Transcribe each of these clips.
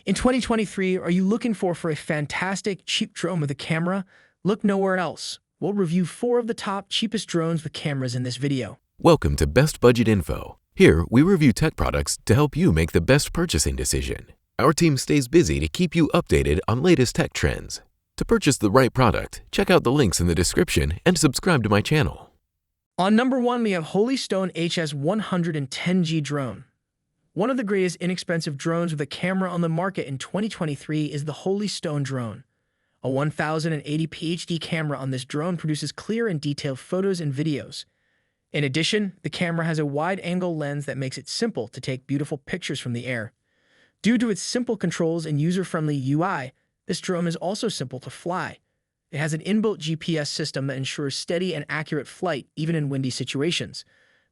In 2023, are you looking for a fantastic, cheap drone with a camera? Look nowhere else. We'll review 4 of the top cheapest drones with cameras in this video. Welcome to Best Budget Info. Here, we review tech products to help you make the best purchasing decision. Our team stays busy to keep you updated on latest tech trends. To purchase the right product, check out the links in the description and subscribe to my channel. On number 1, we have Holystone HS110G Drone. One of the greatest inexpensive drones with a camera on the market in 2023 is the Holystone drone. A 1080p HD camera on this drone produces clear and detailed photos and videos. In addition, the camera has a wide-angle lens that makes it simple to take beautiful pictures from the air. Due to its simple controls and user-friendly UI, this drone is also simple to fly. It has an inbuilt GPS system that ensures steady and accurate flight even in windy situations.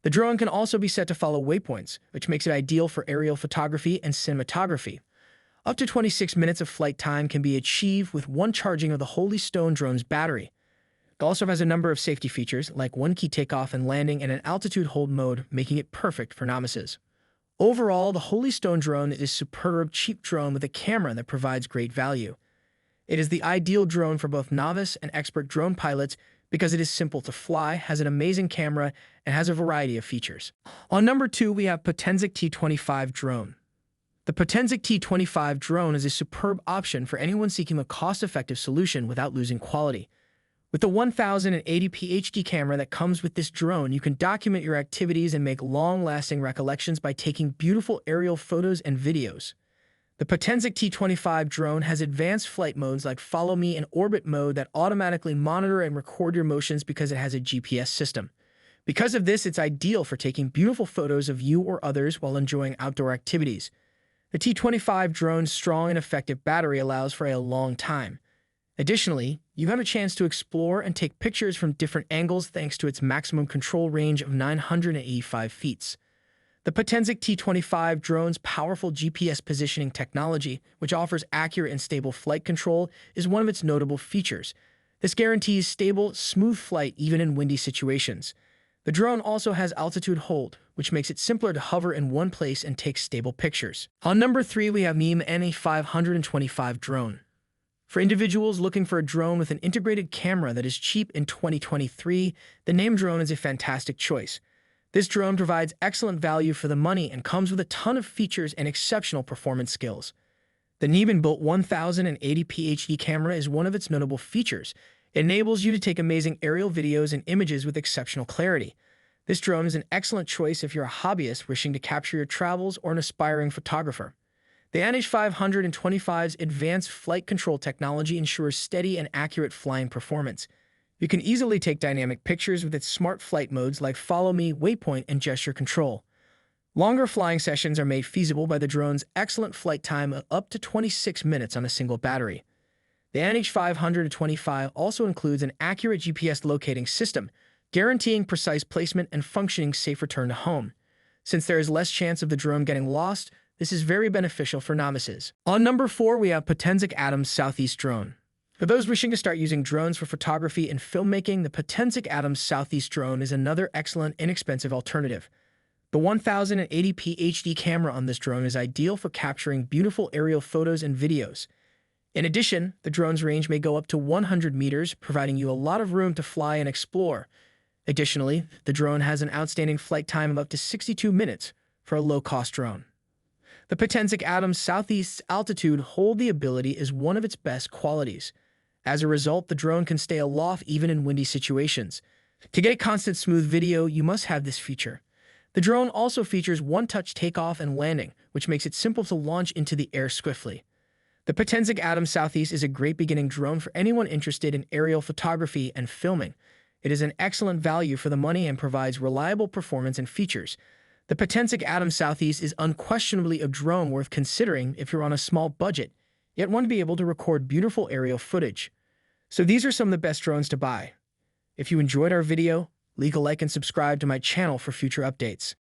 The drone can also be set to follow waypoints, which makes it ideal for aerial photography and cinematography. Up to 26 minutes of flight time can be achieved with one charging of the Holystone drone's battery. It also has a number of safety features, like one-key takeoff and landing and an altitude hold mode, making it perfect for novices. Overall, the Holystone drone is a superb, cheap drone with a camera that provides great value. It is the ideal drone for both novice and expert drone pilots because it is simple to fly, has an amazing camera, and has a variety of features. On number 2, we have Potensic T25 Drone. The Potensic T25 drone is a superb option for anyone seeking a cost-effective solution without losing quality. With the 1080p HD camera that comes with this drone, you can document your activities and make long-lasting recollections by taking beautiful aerial photos and videos. The Potensic T25 drone has advanced flight modes like Follow Me and Orbit mode that automatically monitor and record your motions because it has a GPS system. Because of this, it's ideal for taking beautiful photos of you or others while enjoying outdoor activities. The T25 drone's strong and effective battery allows for a long time. Additionally, you have a chance to explore and take pictures from different angles thanks to its maximum control range of 985 feet. The Potensic T25 drone's powerful GPS positioning technology, which offers accurate and stable flight control, is one of its notable features. This guarantees stable, smooth flight even in windy situations. The drone also has altitude hold, which makes it simpler to hover in one place and take stable pictures. On number 3, we have NHEME NH525 Drone. For individuals looking for a drone with an integrated camera that is cheap in 2023, the NHEME drone is a fantastic choice. This drone provides excellent value for the money and comes with a ton of features and exceptional performance skills. The NHEME-built 1080p HD camera is one of its notable features. It enables you to take amazing aerial videos and images with exceptional clarity. This drone is an excellent choice if you're a hobbyist wishing to capture your travels or an aspiring photographer. The NH525's advanced flight control technology ensures steady and accurate flying performance. You can easily take dynamic pictures with its smart flight modes like Follow Me, Waypoint, and Gesture Control. Longer flying sessions are made feasible by the drone's excellent flight time of up to 26 minutes on a single battery. The NH525 also includes an accurate GPS locating system, guaranteeing precise placement and functioning safe return to home. Since there is less chance of the drone getting lost, this is very beneficial for novices. On number 4, we have Potensic Atom SE Drone. For those wishing to start using drones for photography and filmmaking, the Potensic Atom SE drone is another excellent, inexpensive alternative. The 1080p HD camera on this drone is ideal for capturing beautiful aerial photos and videos. In addition, the drone's range may go up to 100 meters, providing you a lot of room to fly and explore. Additionally, the drone has an outstanding flight time of up to 62 minutes for a low-cost drone. The Potensic Atom SE's altitude hold the ability is one of its best qualities. As a result, the drone can stay aloft even in windy situations. To get a constant smooth video, you must have this feature. The drone also features one-touch takeoff and landing, which makes it simple to launch into the air swiftly. The Potensic Atom SE is a great beginning drone for anyone interested in aerial photography and filming. It is an excellent value for the money and provides reliable performance and features. The Potensic Atom SE is unquestionably a drone worth considering if you're on a small budget, yet want to be able to record beautiful aerial footage. So these are some of the best drones to buy. If you enjoyed our video, leave a like and subscribe to my channel for future updates.